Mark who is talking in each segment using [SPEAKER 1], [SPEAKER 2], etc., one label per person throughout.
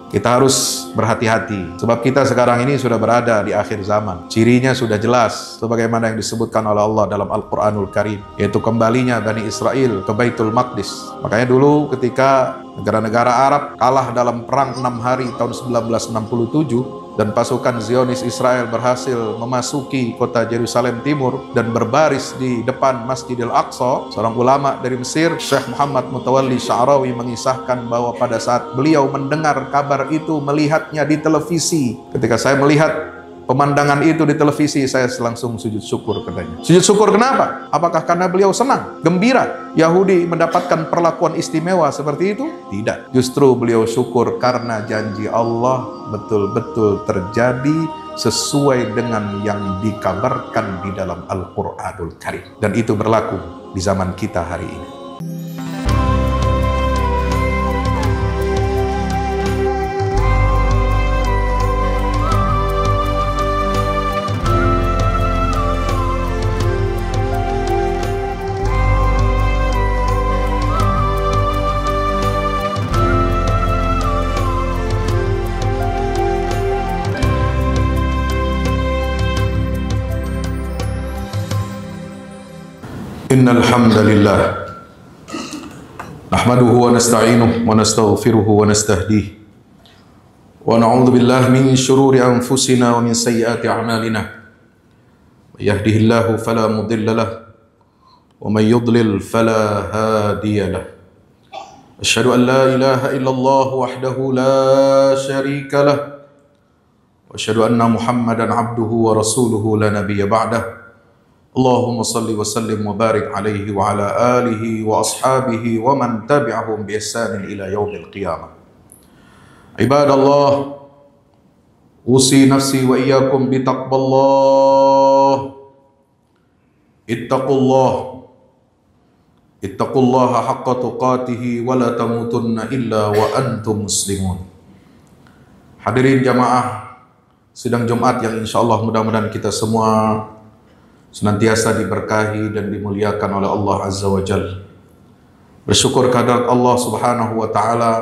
[SPEAKER 1] Kita harus berhati-hati, sebab kita sekarang ini sudah berada di akhir zaman. Cirinya sudah jelas, sebagaimana yang disebutkan oleh Allah dalam Al-Quranul Karim, yaitu kembalinya Bani Israel ke Baitul Maqdis. Makanya dulu ketika negara-negara Arab kalah dalam perang 6 hari tahun 1967, dan pasukan Zionis Israel berhasil memasuki kota Yerusalem Timur dan berbaris di depan Masjidil Aqsa, seorang ulama dari Mesir, Syekh Muhammad Mutawalli Sya'rawi, mengisahkan bahwa pada saat beliau mendengar kabar itu, melihatnya di televisi. Ketika saya melihat pemandangan itu di televisi, saya langsung sujud syukur, katanya. Sujud syukur kenapa? Apakah karena beliau senang, gembira Yahudi mendapatkan perlakuan istimewa seperti itu? Tidak. Justru beliau syukur karena janji Allah betul-betul terjadi sesuai dengan yang dikabarkan di dalam Al-Quranul Karim. Dan itu berlaku di zaman kita hari ini. Innal hamdalillah nahmaduhu wa nasta'inuhu wa nastaghfiruhu wa nastahdihi wa na'udzu billahi min shururi anfusina wa min sayyiati a'malina. May yahdihillahu fala mudilla lahu wa may yudlil fala hadiya lahu. Asyhadu an la ilaha illallah wahdahu la syarika lahu wa asyhadu anna Muhammadan 'abduhu wa rasuluhu la nabiyya ba'dahu. Allahumma salli wa sallim wa barik alaihi wa ala alihi wa ashabihi wa man tabi'ahum bi ihsanin ila yaumil qiyamah. Ibadallah, usi nafsi wa iyyakum bi taqwallah. Ittaqullaha haqqa tuqatih wa la tamutunna illa wa antum muslimun. Hadirin jamaah sidang Jumat yang insyaallah mudah-mudahan kita semua senantiasa diberkahi dan dimuliakan oleh Allah Azza wa Jalla. Bersyukur kehadirat Allah Subhanahu wa Ta'ala,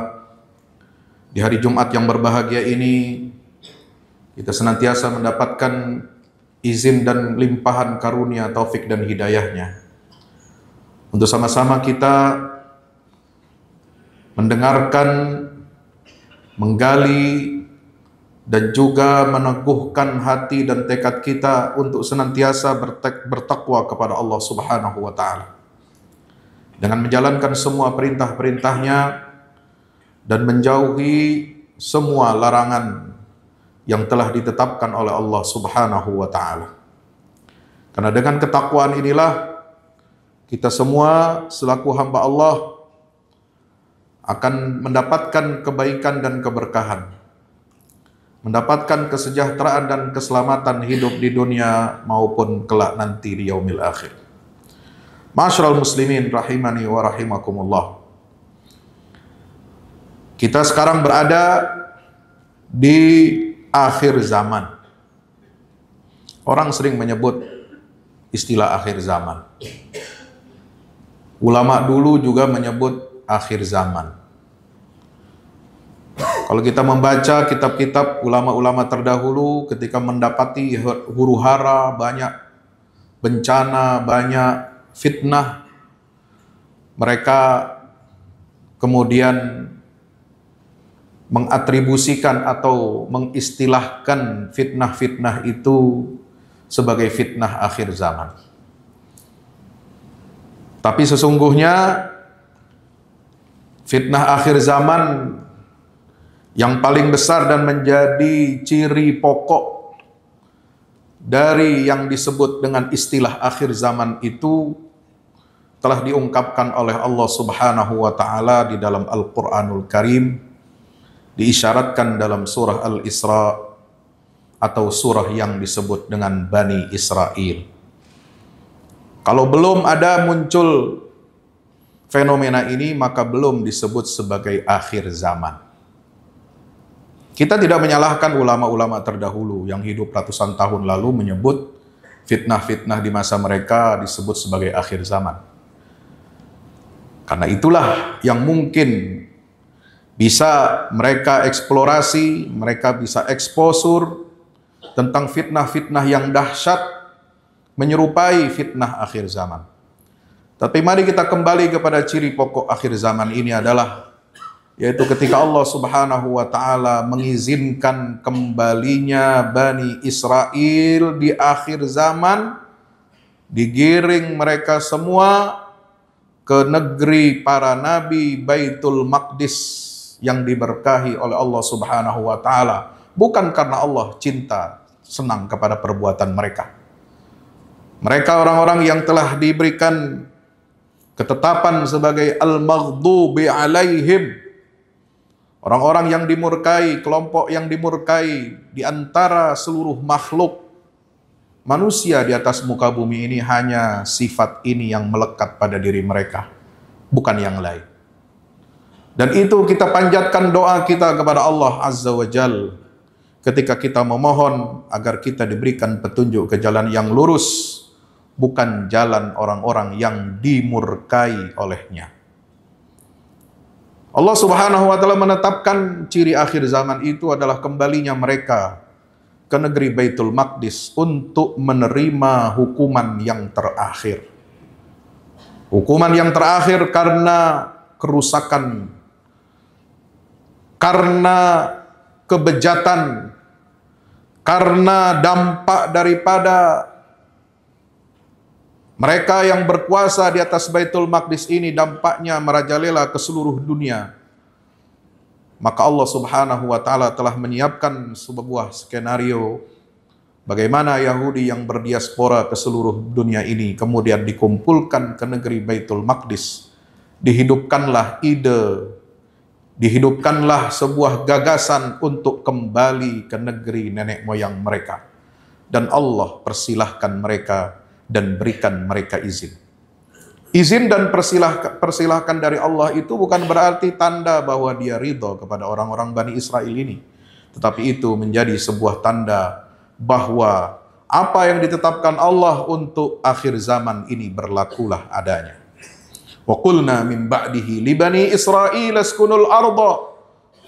[SPEAKER 1] di hari Jumat yang berbahagia ini kita senantiasa mendapatkan izin dan limpahan karunia, taufik dan hidayahnya untuk sama-sama kita mendengarkan, menggali, dan juga meneguhkan hati dan tekad kita untuk senantiasa bertakwa kepada Allah Subhanahu wa Ta'ala dengan menjalankan semua perintah-perintahnya dan menjauhi semua larangan yang telah ditetapkan oleh Allah Subhanahu wa Ta'ala. Karena dengan ketakwaan inilah kita semua selaku hamba Allah akan mendapatkan kebaikan dan keberkahan, mendapatkan kesejahteraan dan keselamatan hidup di dunia maupun kelak nanti di yaumil akhir. Ma'asyiral muslimin rahimani wa rahimakumullah. Kita sekarang berada di akhir zaman. Orang sering menyebut istilah akhir zaman. Ulama dulu juga menyebut akhir zaman. Kalau kita membaca kitab-kitab ulama-ulama terdahulu, ketika mendapati huru-hara, banyak bencana, banyak fitnah, mereka kemudian mengatribusikan atau mengistilahkan fitnah-fitnah itu sebagai fitnah akhir zaman. Tapi sesungguhnya fitnah akhir zaman yang paling besar dan menjadi ciri pokok dari yang disebut dengan istilah akhir zaman itu telah diungkapkan oleh Allah Subhanahu wa Ta'ala di dalam Al-Quranul Karim, diisyaratkan dalam surah Al-Isra atau surah yang disebut dengan Bani Israel. Kalau belum ada muncul fenomena ini, maka belum disebut sebagai akhir zaman. Kita tidak menyalahkan ulama-ulama terdahulu yang hidup ratusan tahun lalu menyebut fitnah-fitnah di masa mereka disebut sebagai akhir zaman. Karena itulah yang mungkin Bisa mereka eksplorasi, mereka bisa eksposur tentang fitnah-fitnah yang dahsyat menyerupai fitnah akhir zaman. Tapi mari kita kembali kepada ciri pokok akhir zaman ini adalah, yaitu ketika Allah Subhanahu wa Ta'ala mengizinkan kembalinya Bani Israel di akhir zaman, digiring mereka semua ke negeri para nabi, Baitul Maqdis yang diberkahi oleh Allah Subhanahu wa Ta'ala, bukan karena Allah cinta senang kepada perbuatan mereka. Mereka orang-orang yang telah diberikan ketetapan sebagai al-maghdubi alaihim, orang-orang yang dimurkai, kelompok yang dimurkai di antara seluruh makhluk manusia di atas muka bumi ini. Hanya sifat ini yang melekat pada diri mereka, bukan yang lain. Dan itu kita panjatkan doa kita kepada Allah Azza wa Jal ketika kita memohon agar kita diberikan petunjuk ke jalan yang lurus, bukan jalan orang-orang yang dimurkai olehnya. Allah Subhanahu wa Ta'ala menetapkan ciri akhir zaman itu adalah kembalinya mereka ke negeri Baitul Maqdis untuk menerima hukuman yang terakhir. Hukuman yang terakhir karena kerusakan, karena kebejatan, karena dampak daripada mereka yang berkuasa di atas Baitul Maqdis ini, dampaknya merajalela ke seluruh dunia. Maka Allah Subhanahu wa Ta'ala telah menyiapkan sebuah skenario bagaimana Yahudi yang berdiaspora ke seluruh dunia ini kemudian dikumpulkan ke negeri Baitul Maqdis. Dihidupkanlah ide, dihidupkanlah sebuah gagasan untuk kembali ke negeri nenek moyang mereka. Dan Allah persilahkan mereka dan berikan mereka izin. Izin dan persilahkan dari Allah itu bukan berarti tanda bahwa dia ridho kepada orang-orang Bani Israel ini. Tetapi itu menjadi sebuah tanda bahwa apa yang ditetapkan Allah untuk akhir zaman ini berlakulah adanya. Wa qulna min ba'dihi li bani Israil askunul arda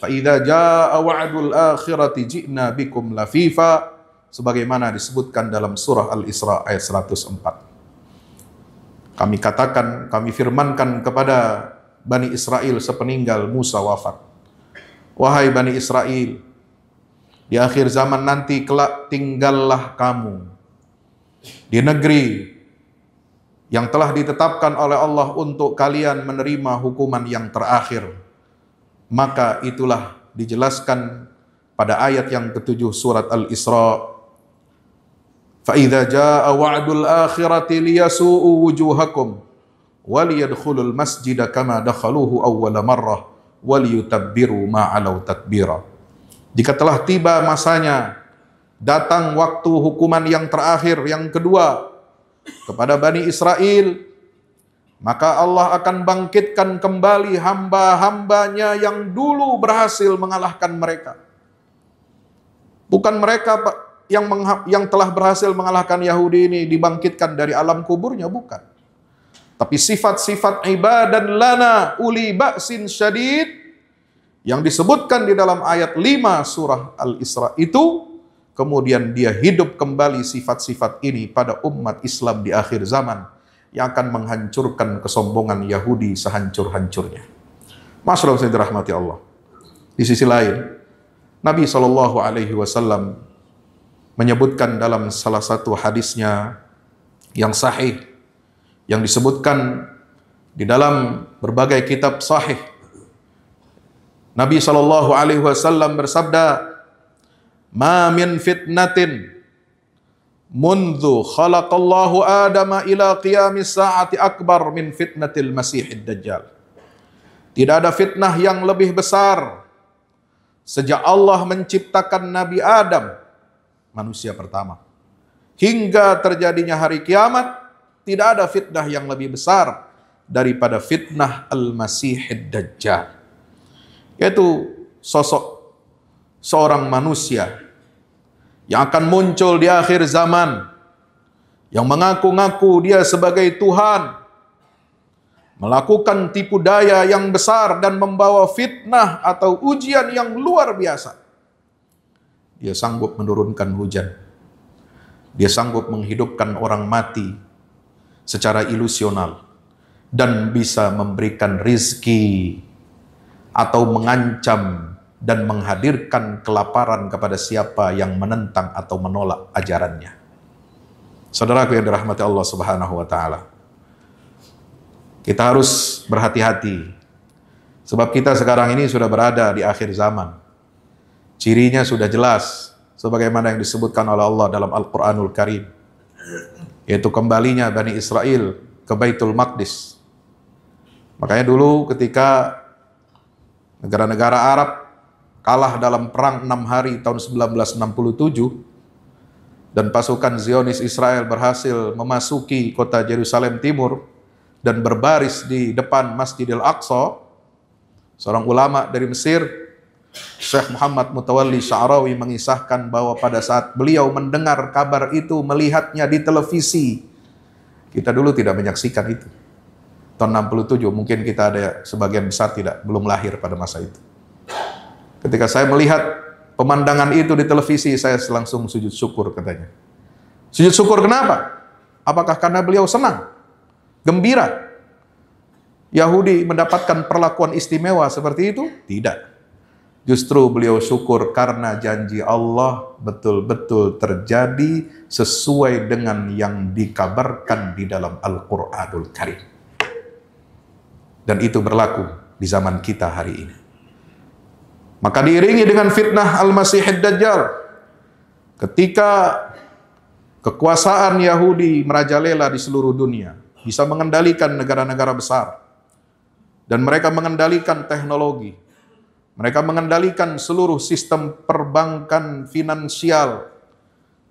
[SPEAKER 1] fa idza jaa wa'dul akhirati ji'na bikum lafifa, sebagaimana disebutkan dalam surah Al-Isra ayat 104. Kami katakan, kami firmankan kepada Bani Israel sepeninggal Musa wafat, wahai Bani Israel, di akhir zaman nanti kelak tinggallah kamu di negeri yang telah ditetapkan oleh Allah untuk kalian menerima hukuman yang terakhir. Maka itulah dijelaskan pada ayat yang ke-7 surat Al-Isra. فَإِذَا جَاءَ وَعْدُ الْآخِرَةِ لِيَسُوءُوا وُجُوهَكُمْ وَلِيَدْخُلُوا الْمَسْجِدَ كَمَا دَخَلُوهُ أَوَّلَ مَرَّةٍ وَلِيُتَبِّرُوا مَا عَلَوْا تَتْبِيرًا. Jika telah tiba masanya, datang waktu hukuman yang terakhir, yang kedua kepada Bani Israel, maka Allah akan bangkitkan kembali hamba-hambanya yang dulu berhasil mengalahkan mereka. Bukan mereka yang telah berhasil mengalahkan Yahudi ini dibangkitkan dari alam kuburnya, bukan. Tapi sifat-sifat ibadan lana uli ba'sin syadid yang disebutkan di dalam ayat 5 surah Al-Isra itu, kemudian dia hidup kembali sifat-sifat ini pada umat Islam di akhir zaman yang akan menghancurkan kesombongan Yahudi sehancur-hancurnya. Masyaallah yang dirahmati Allah. Di sisi lain, Nabi SAW menyebutkan dalam salah satu hadisnya yang sahih, yang disebutkan di dalam berbagai kitab sahih. Nabi SAW bersabda, "Ma min fitnatin mundu khalaqallahu Adama ila qiyamis saati akbar min fitnatil Masihid Dajjal." Tidak ada fitnah yang lebih besar sejak Allah menciptakan Nabi Adam, manusia pertama, hingga terjadinya hari kiamat. Tidak ada fitnah yang lebih besar daripada fitnah Al-Masihid Dajjal, yaitu sosok seorang manusia yang akan muncul di akhir zaman, yang mengaku-ngaku dia sebagai Tuhan, melakukan tipu daya yang besar dan membawa fitnah atau ujian yang luar biasa. Dia sanggup menurunkan hujan. Dia sanggup menghidupkan orang mati secara ilusional dan bisa memberikan rizki atau mengancam dan menghadirkan kelaparan kepada siapa yang menentang atau menolak ajarannya. Saudaraku yang dirahmati Allah Subhanahu wa taala, kita harus berhati-hati sebab kita sekarang ini sudah berada di akhir zaman. Cirinya sudah jelas sebagaimana yang disebutkan oleh Allah dalam Al-Qur'anul Karim, yaitu kembalinya Bani Israel ke Baitul Maqdis. Makanya dulu ketika negara-negara Arab kalah dalam perang 6 hari tahun 1967 dan pasukan Zionis Israel berhasil memasuki kota Yerusalem Timur dan berbaris di depan Masjidil Aqsa, seorang ulama dari Mesir, Syekh Muhammad Mutawalli Sya'rawi, mengisahkan bahwa pada saat beliau mendengar kabar itu, melihatnya di televisi. Kita dulu tidak menyaksikan itu. Tahun 67, mungkin kita ada sebagian besar belum lahir pada masa itu. Ketika saya melihat pemandangan itu di televisi, saya langsung sujud syukur, katanya. Sujud syukur kenapa? Apakah karena beliau senang, gembira Yahudi mendapatkan perlakuan istimewa seperti itu? Tidak. Justru beliau syukur karena janji Allah betul-betul terjadi sesuai dengan yang dikabarkan di dalam Al-Qur'anul Karim. Dan itu berlaku di zaman kita hari ini. Maka diiringi dengan fitnah Al-Masihid Dajjal. Ketika kekuasaan Yahudi merajalela di seluruh dunia, bisa mengendalikan negara-negara besar, dan mereka mengendalikan teknologi, mereka mengendalikan seluruh sistem perbankan finansial,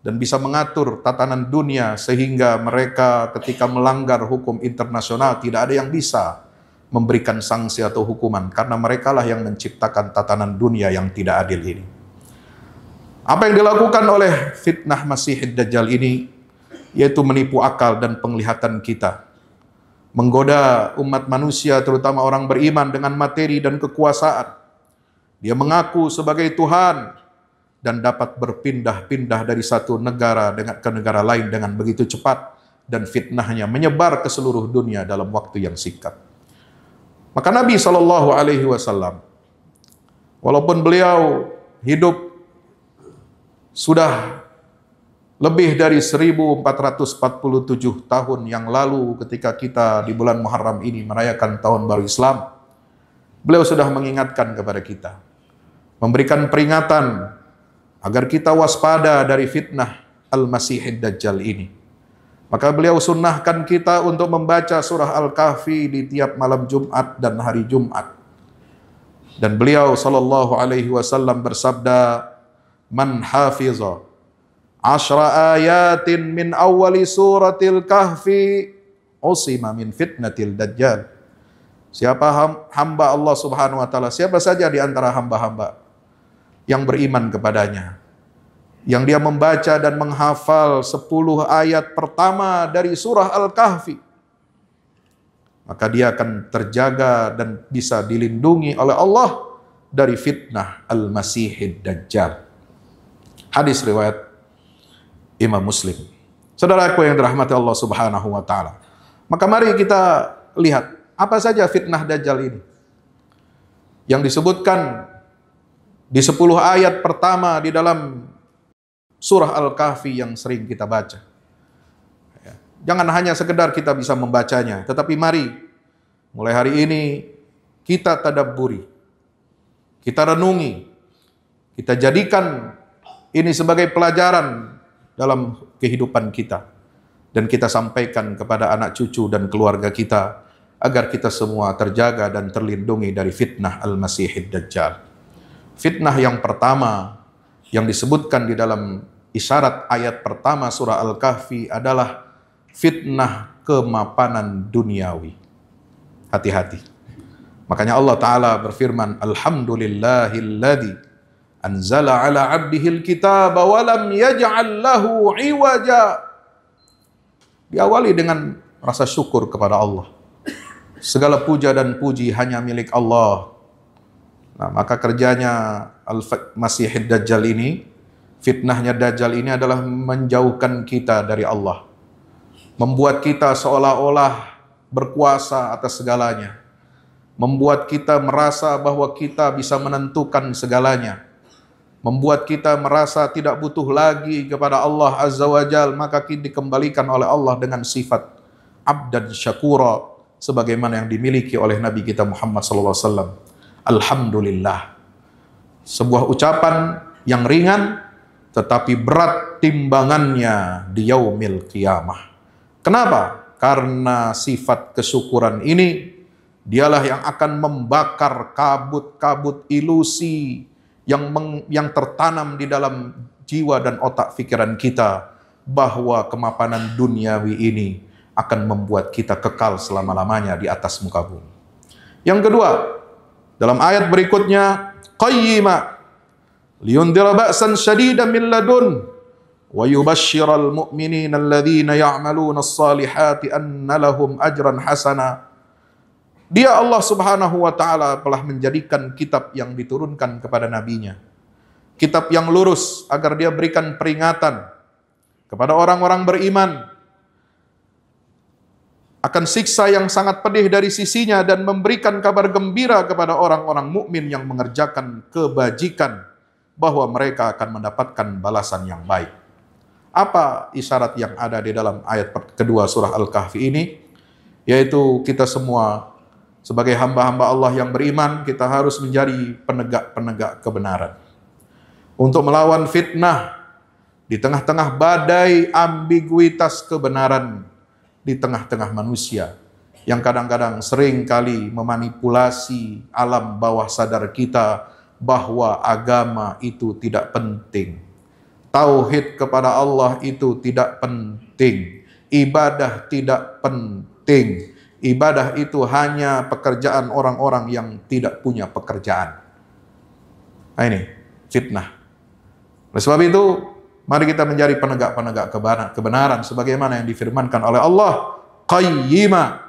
[SPEAKER 1] dan bisa mengatur tatanan dunia sehingga mereka ketika melanggar hukum internasional tidak ada yang bisa memberikan sanksi atau hukuman, karena merekalah yang menciptakan tatanan dunia yang tidak adil ini. Apa yang dilakukan oleh fitnah Masihid Dajjal ini, yaitu menipu akal dan penglihatan kita, menggoda umat manusia terutama orang beriman dengan materi dan kekuasaan. Dia mengaku sebagai Tuhan dan dapat berpindah-pindah dari satu negara ke negara lain dengan begitu cepat, dan fitnahnya menyebar ke seluruh dunia dalam waktu yang singkat. Maka Nabi SAW, walaupun beliau hidup sudah lebih dari 1447 tahun yang lalu, ketika kita di bulan Muharram ini merayakan tahun baru Islam, beliau sudah mengingatkan kepada kita, memberikan peringatan agar kita waspada dari fitnah Al-Masihid Dajjal ini. Maka beliau sunnahkan kita untuk membaca surah Al-Kahfi di tiap malam Jumat dan hari Jumat. Dan beliau SAW bersabda, "Man hafiza 10 ayatin min awali suratil Kahfi usima min fitnatil Dajjal." Siapa hamba Allah Subhanahu wa taala, siapa saja di antara hamba-hamba yang beriman kepadanya, yang dia membaca dan menghafal 10 ayat pertama dari surah Al-Kahfi, maka dia akan terjaga dan bisa dilindungi oleh Allah dari fitnah Al-Masihid Dajjal. Hadis riwayat Imam Muslim. Saudaraku yang dirahmati Allah Subhanahu wa taala, maka mari kita lihat apa saja fitnah Dajjal ini yang disebutkan di 10 ayat pertama di dalam surah Al-Kahfi yang sering kita baca. Jangan hanya sekedar kita bisa membacanya, tetapi mari mulai hari ini kita tadabburi, kita renungi, kita jadikan ini sebagai pelajaran dalam kehidupan kita, dan kita sampaikan kepada anak cucu dan keluarga kita agar kita semua terjaga dan terlindungi dari fitnah Al-Masihid Dajjal. Fitnah yang pertama yang disebutkan di dalam isyarat ayat pertama surah Al-Kahfi adalah fitnah kemapanan duniawi. Hati-hati. Makanya Allah Ta'ala berfirman, "Alhamdulillahilladzi anzala ala abdihil kitaba wa lam yaj'al lahu iwaja." Diawali dengan rasa syukur kepada Allah. Segala puja dan puji hanya milik Allah. Nah, maka kerjanya Al-Masihid Dajjal ini, fitnahnya Dajjal ini adalah menjauhkan kita dari Allah. Membuat kita seolah-olah berkuasa atas segalanya. Membuat kita merasa bahwa kita bisa menentukan segalanya. Membuat kita merasa tidak butuh lagi kepada Allah Azza wa Jal, maka kita dikembalikan oleh Allah dengan sifat abdan syakura, sebagaimana yang dimiliki oleh Nabi kita Muhammad SAW. Alhamdulillah. Sebuah ucapan yang ringan, tetapi berat timbangannya di yaumil qiyamah. Kenapa? Karena sifat kesyukuran ini, dialah yang akan membakar kabut-kabut ilusi yang tertanam di dalam jiwa dan otak pikiran kita, bahwa kemapanan duniawi ini akan membuat kita kekal selama-lamanya di atas muka bumi. Yang kedua, dalam ayat berikutnya, qayyima liyundhira ba'san syadidan min ladun wa yubashshiral mu'minina alladhina ya'maluna as-salihati anna lahum ajran hasana. Dia Allah Subhanahu wa ta'ala telah menjadikan kitab yang diturunkan kepada nabinya, kitab yang lurus, agar dia berikan peringatan kepada orang-orang beriman akan siksa yang sangat pedih dari sisinya, dan memberikan kabar gembira kepada orang-orang mukmin yang mengerjakan kebajikan bahwa mereka akan mendapatkan balasan yang baik. Apa isyarat yang ada di dalam ayat kedua surah Al-Kahfi ini? Yaitu kita semua sebagai hamba-hamba Allah yang beriman, kita harus menjadi penegak-penegak kebenaran. Untuk melawan fitnah di tengah-tengah badai ambiguitas kebenaran, di tengah-tengah manusia yang kadang-kadang sering kali memanipulasi alam bawah sadar kita bahwa agama itu tidak penting. Tauhid kepada Allah itu tidak penting. Ibadah tidak penting. Ibadah itu hanya pekerjaan orang-orang yang tidak punya pekerjaan. Nah, ini fitnah. Oleh sebab itu, mari kita menjadi penegak-penegak kebenaran sebagaimana yang difirmankan oleh Allah, qayyima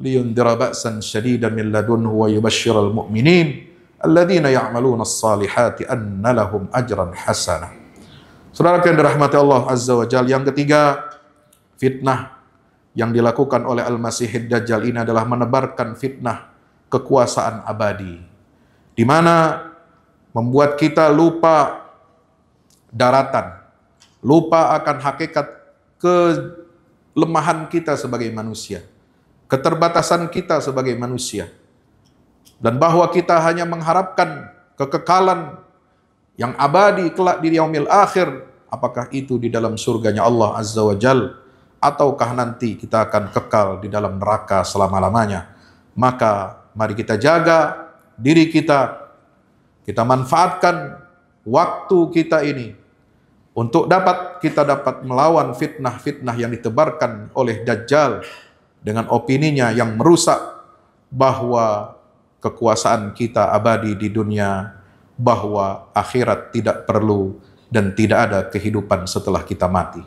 [SPEAKER 1] liyundhira ba'san syadidan min ladunhu wa yubashshiral mu'minin alladzina ya'maluna as-salihati anna lahum ajran hasanah. Saudara yang dirahmati Allah Azza wa Jalla, yang ketiga, fitnah yang dilakukan oleh Al-Masihid Dajjal ini adalah menebarkan fitnah kekuasaan abadi, di mana membuat kita lupa daratan, lupa akan hakikat kelemahan kita sebagai manusia, keterbatasan kita sebagai manusia, dan bahwa kita hanya mengharapkan kekekalan yang abadi kelak di yaumil akhir, apakah itu di dalam surganya Allah Azza wa Jal, ataukah nanti kita akan kekal di dalam neraka selama-lamanya. Maka mari kita jaga diri kita manfaatkan waktu kita ini untuk kita dapat melawan fitnah-fitnah yang ditebarkan oleh Dajjal dengan opininya yang merusak bahwa kekuasaan kita abadi di dunia, bahwa akhirat tidak perlu dan tidak ada kehidupan setelah kita mati.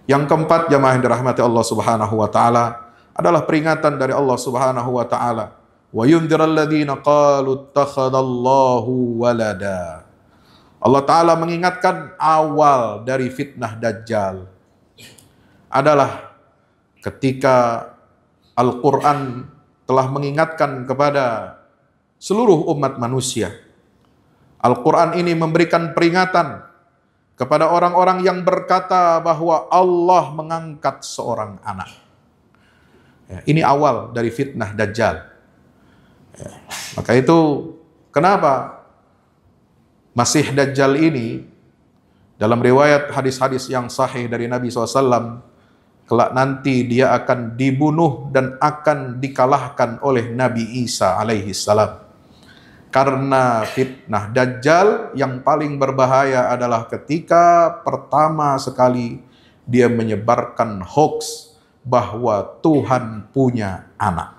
[SPEAKER 1] Yang keempat, jamaah yang dirahmati Allah Subhanahu wa taala, adalah peringatan dari Allah Subhanahu wa taala, wa yundhiral ladzina qalu ittakhadallahu walada. Allah taala mengingatkan awal dari fitnah Dajjal adalah ketika Al-Qur'an telah mengingatkan kepada seluruh umat manusia. Al-Qur'an ini memberikan peringatan kepada orang-orang yang berkata bahwa Allah mengangkat seorang anak. Ya, ini awal dari fitnah Dajjal. Ya, maka itu kenapa Masih Dajjal ini dalam riwayat hadis-hadis yang sahih dari Nabi SAW, kelak nanti dia akan dibunuh dan akan dikalahkan oleh Nabi Isa alaihi salam. Karena fitnah Dajjal yang paling berbahaya adalah ketika pertama sekali dia menyebarkan hoax bahwa Tuhan punya anak.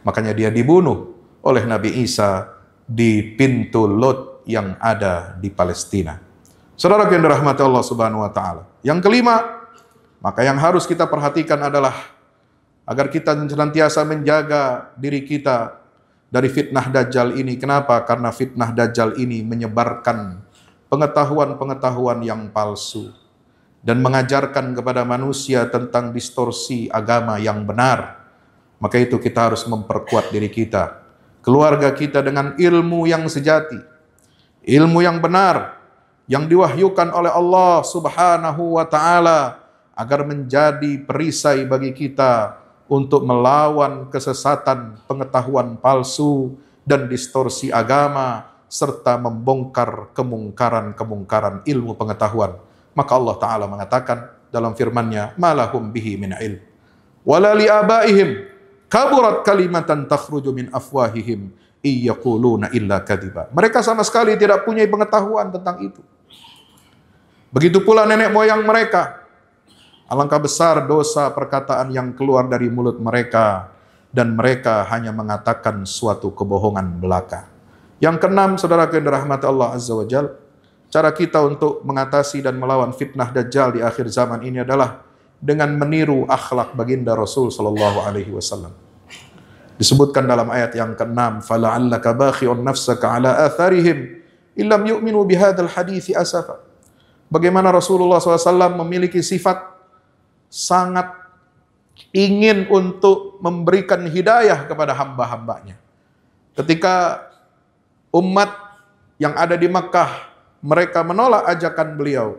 [SPEAKER 1] Makanya dia dibunuh oleh Nabi Isa di pintu Lot yang ada di Palestina. Saudara yang dirahmati Allah Subhanahu wa taala. Yang kelima, maka yang harus kita perhatikan adalah agar kita senantiasa menjaga diri kita dari fitnah Dajjal ini. Kenapa? Karena fitnah Dajjal ini menyebarkan pengetahuan-pengetahuan yang palsu dan mengajarkan kepada manusia tentang distorsi agama yang benar. Maka itu kita harus memperkuat diri kita, keluarga kita dengan ilmu yang sejati, ilmu yang benar, yang diwahyukan oleh Allah Subhanahu wa Ta'ala, agar menjadi perisai bagi kita untuk melawan kesesatan, pengetahuan palsu, dan distorsi agama, serta membongkar kemungkaran-kemungkaran ilmu pengetahuan. Maka Allah Ta'ala mengatakan dalam firman-Nya, "Malahum bihi min ilm, wala li abaihim, kaburat kalimatan takhruju min afwahihim, iyyaquluna illa kadiba." Mereka sama sekali tidak punya pengetahuan tentang itu. Begitu pula nenek moyang mereka. Alangkah besar dosa perkataan yang keluar dari mulut mereka, dan mereka hanya mengatakan suatu kebohongan belaka. Yang keenam, saudara yang dirahmati Allah Azza wa Jalla, cara kita untuk mengatasi dan melawan fitnah Dajjal di akhir zaman ini adalah dengan meniru akhlak baginda Rasul sallallahu alaihi wasallam. Disebutkan dalam ayat yang keenam, "Fala'allaka bakhi'un nafsaka 'ala atharihim illam yu'minu bihadzal hadithi asafa." Bagaimana Rasulullah SAW memiliki sifat sangat ingin untuk memberikan hidayah kepada hamba-hambanya. Ketika umat yang ada di Makkah, mereka menolak ajakan beliau,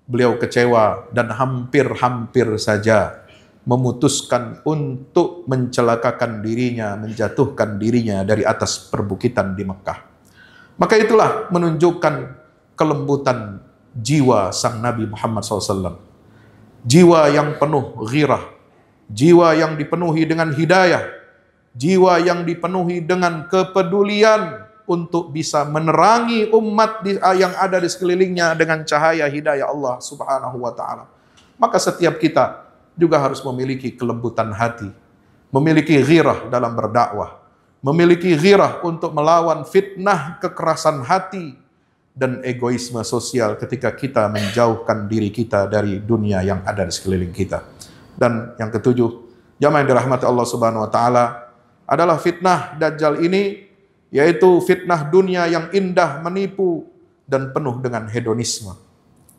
[SPEAKER 1] beliau kecewa dan hampir-hampir saja memutuskan untuk mencelakakan dirinya, menjatuhkan dirinya dari atas perbukitan di Makkah. Maka itulah menunjukkan kelembutan jiwa sang Nabi Muhammad SAW. Jiwa yang penuh ghirah, jiwa yang dipenuhi dengan hidayah, jiwa yang dipenuhi dengan kepedulian untuk bisa menerangi umat yang ada di sekelilingnya dengan cahaya hidayah Allah Subhanahu wa Ta'ala. Maka setiap kita juga harus memiliki kelembutan hati, memiliki ghirah dalam berdakwah, memiliki ghirah untuk melawan fitnah kekerasan hati dan egoisme sosial ketika kita menjauhkan diri kita dari dunia yang ada di sekeliling kita. Dan yang ketujuh, jamaah yang dirahmati Allah Subhanahu wa Ta'ala, adalah fitnah Dajjal ini, yaitu fitnah dunia yang indah, menipu, dan penuh dengan hedonisme.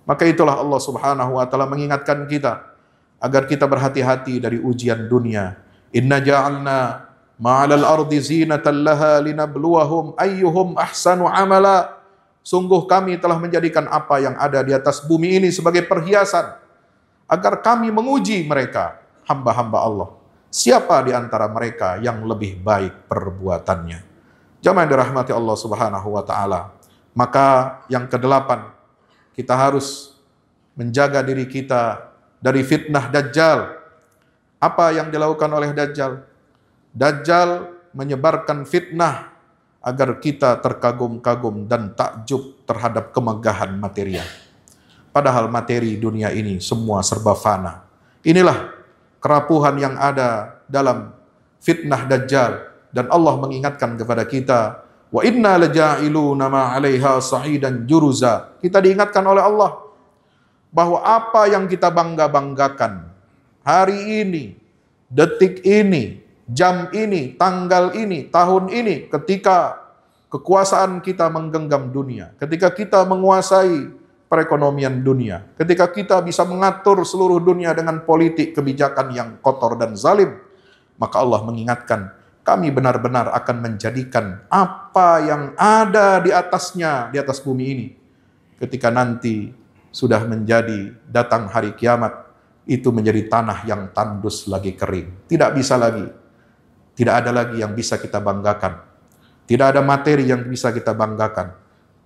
[SPEAKER 1] Maka itulah Allah Subhanahu wa Ta'ala mengingatkan kita agar kita berhati-hati dari ujian dunia. Inna ja'alna ma'alal ardi zinatan laha linabluwahum ayyuhum ahsanu amala. Sungguh kami telah menjadikan apa yang ada di atas bumi ini sebagai perhiasan, agar kami menguji mereka, hamba-hamba Allah. Siapa di antara mereka yang lebih baik perbuatannya? Jamaah yang dirahmati Allah Subhanahu wa Ta'ala. Maka yang kedelapan, kita harus menjaga diri kita dari fitnah Dajjal. Apa yang dilakukan oleh Dajjal? Dajjal menyebarkan fitnah agar kita terkagum-kagum dan takjub terhadap kemegahan material. Padahal materi dunia ini semua serba fana. Inilah kerapuhan yang ada dalam fitnah Dajjal. Dan Allah mengingatkan kepada kita, wa inna laja'iluna ma 'alaiha sa'idan juruza. Kita diingatkan oleh Allah bahwa apa yang kita bangga-banggakan hari ini, detik ini, jam ini, tanggal ini, tahun ini, ketika kekuasaan kita menggenggam dunia, ketika kita menguasai perekonomian dunia, ketika kita bisa mengatur seluruh dunia dengan politik kebijakan yang kotor dan zalim, maka Allah mengingatkan, kami benar-benar akan menjadikan apa yang ada di atasnya, di atas bumi ini, ketika nanti sudah menjadi datang hari kiamat, itu menjadi tanah yang tandus lagi kering. Tidak bisa lagi. Tidak ada lagi yang bisa kita banggakan. Tidak ada materi yang bisa kita banggakan.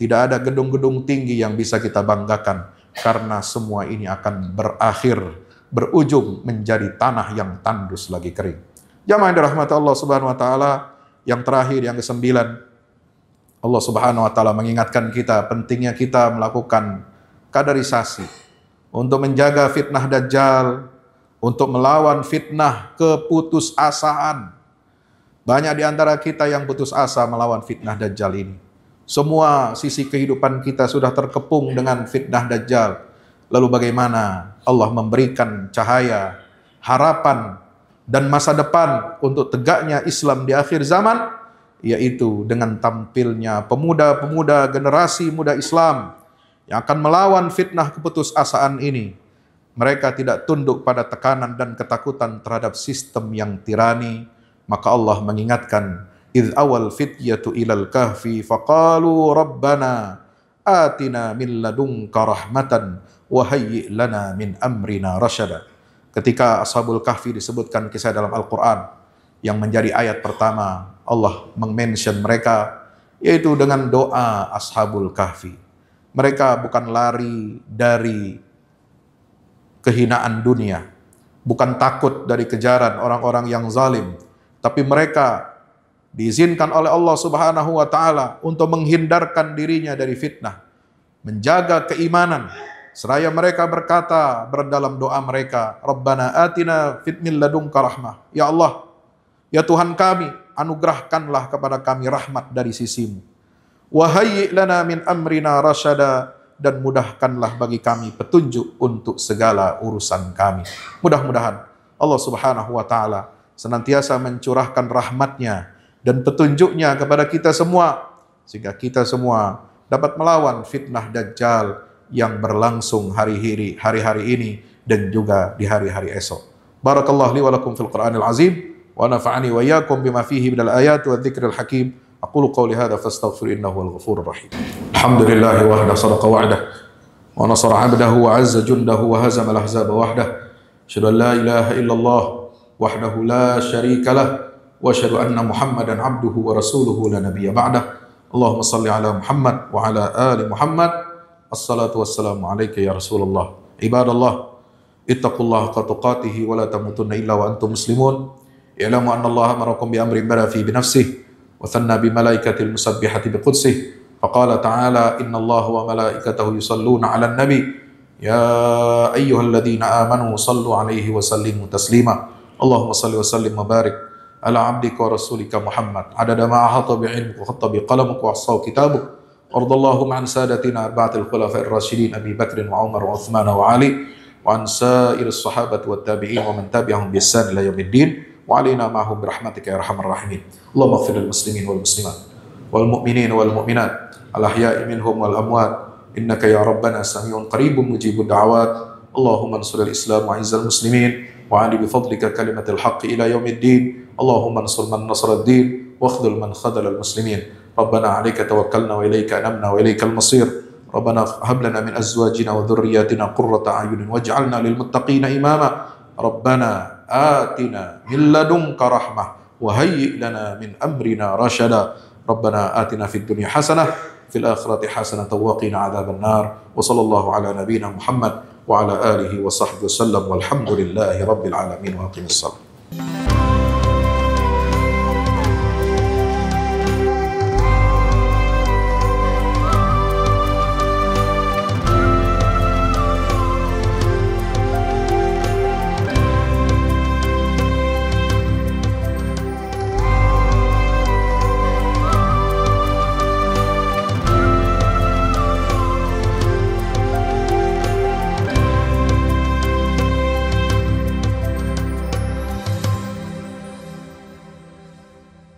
[SPEAKER 1] Tidak ada gedung-gedung tinggi yang bisa kita banggakan. Karena semua ini akan berakhir, berujung menjadi tanah yang tandus lagi kering. Jamaah yang dirahmati Allah Subhanahu wa Ta'ala, yang terakhir, yang kesembilan, Allah Subhanahu wa Ta'ala mengingatkan kita pentingnya kita melakukan kaderisasi untuk menjaga fitnah Dajjal, untuk melawan fitnah keputusasaan. Banyak di antara kita yang putus asa melawan fitnah Dajjal ini. Semua sisi kehidupan kita sudah terkepung dengan fitnah Dajjal. Lalu bagaimana Allah memberikan cahaya, harapan dan masa depan untuk tegaknya Islam di akhir zaman, yaitu dengan tampilnya pemuda-pemuda generasi muda Islam yang akan melawan fitnah keputusasaan ini. Mereka tidak tunduk pada tekanan dan ketakutan terhadap sistem yang tirani. Maka Allah mengingatkan, idh awal fityatu ilal kahfi faqalu rabbana atina min ladunka rahmatan wa hayyi' lana min amrina rasyada. Ketika Ashabul Kahfi disebutkan kisah dalam Al-Quran, yang menjadi ayat pertama Allah meng-mention mereka, yaitu dengan doa Ashabul Kahfi. Mereka bukan lari dari kehinaan dunia, bukan takut dari kejaran orang-orang yang zalim, tapi mereka diizinkan oleh Allah Subhanahu wa taala untuk menghindarkan dirinya dari fitnah, menjaga keimanan. Seraya mereka berkata berdalam doa mereka, Rabbana atina fid min ladunka rahmah. Ya Allah, ya Tuhan kami, anugerahkanlah kepada kami rahmat dari sisimu. Wa hayyi' lana min amrina rasyada, dan mudahkanlah bagi kami petunjuk untuk segala urusan kami. Mudah-mudahan Allah Subhanahu wa taala senantiasa mencurahkan rahmatnya dan petunjuknya kepada kita semua, sehingga kita semua dapat melawan fitnah Dajjal yang berlangsung hari-hari ini dan juga di hari-hari esok. Barakallahu li wa lakum fil Qur'anil azim wa nafa'ani wa iyyakum bima fihi minal ayati wa dzikril hakim. Aqulu qawli hadza fastaghfiru innahu wal ghafurur rahim. Alhamdulillahi wahda sadaqa wa'dah wa nasara 'abdahu wa 'azza jundahu wa hazama al-ahzaba wahdah. Asyhadu an la ilaha illallah wahdahu la syarika lah wa asyhadu anna Muhammadan 'abduhu wa rasuluhu la nabiyya ba'dah. Allahumma shalli ala Muhammad wa ala ali Muhammad. Assalatu wassalamu alayka ya Rasulullah. Ibadallah, ittaqullaha haqqa tuqatih wa la tamutunna illa wa antum muslimun. I'lamu anna Allah amarakum bi amrin bada fi bi nafsihi wa thanna bi malaikatil musabbihati bi qudsihi. Faqala ta'ala inna Allah wa malaikatahu yusalluna 'alan nabi ya ayyuhalladzina amanu sallu 'alaihi wa sallimu taslima. Allahumma salli wa sallim wa barik ala 'abdika wa rasulika Muhammad adada ma ahata bi 'ilmika wa khatta bi qalamuka wa ahsa kitabuk. Ardallahum an sadatina arba'atil khulafa'ir rasyidin Abi Bakr wa Umar wa Uthman wa Ali wa an sa'iris sahabati wat tabi'in wa man tabi'ahum bi ihsan ila yaumiddin wa alaina ma'hum bi rahmatika ya arhamar rahimin. Allahumma ighfir lil muslimin wal muslimat wal mu'minin wal mu'minat al ahya'i minhum wal amwat innaka ya rabbana sami'un qaribun mujibud da'awat. Allahumma ansur al islam wa izzal muslimin wa ali bi fadlika kalimatil haqqi ila yaumiddin. Allahumma ansur man nasara ad-din wa akhdhul man khadhala al muslimin. ربنا عليك توكلنا وإليك أنبنا وإليك المصير. ربنا هب لنا من أزواجنا وذرياتنا قرة أعين واجعلنا للمتقين إماما. ربنا آتنا من لدنك رحمة وهيئ لنا من أمرنا رشدا. ربنا آتنا في الدنيا حسنة في الآخرة حسنة وقنا عذاب النار. وصلى الله على نبينا محمد وعلى آله وصحبه وسلم والحمد لله رب العالمين وأقم الصلاة.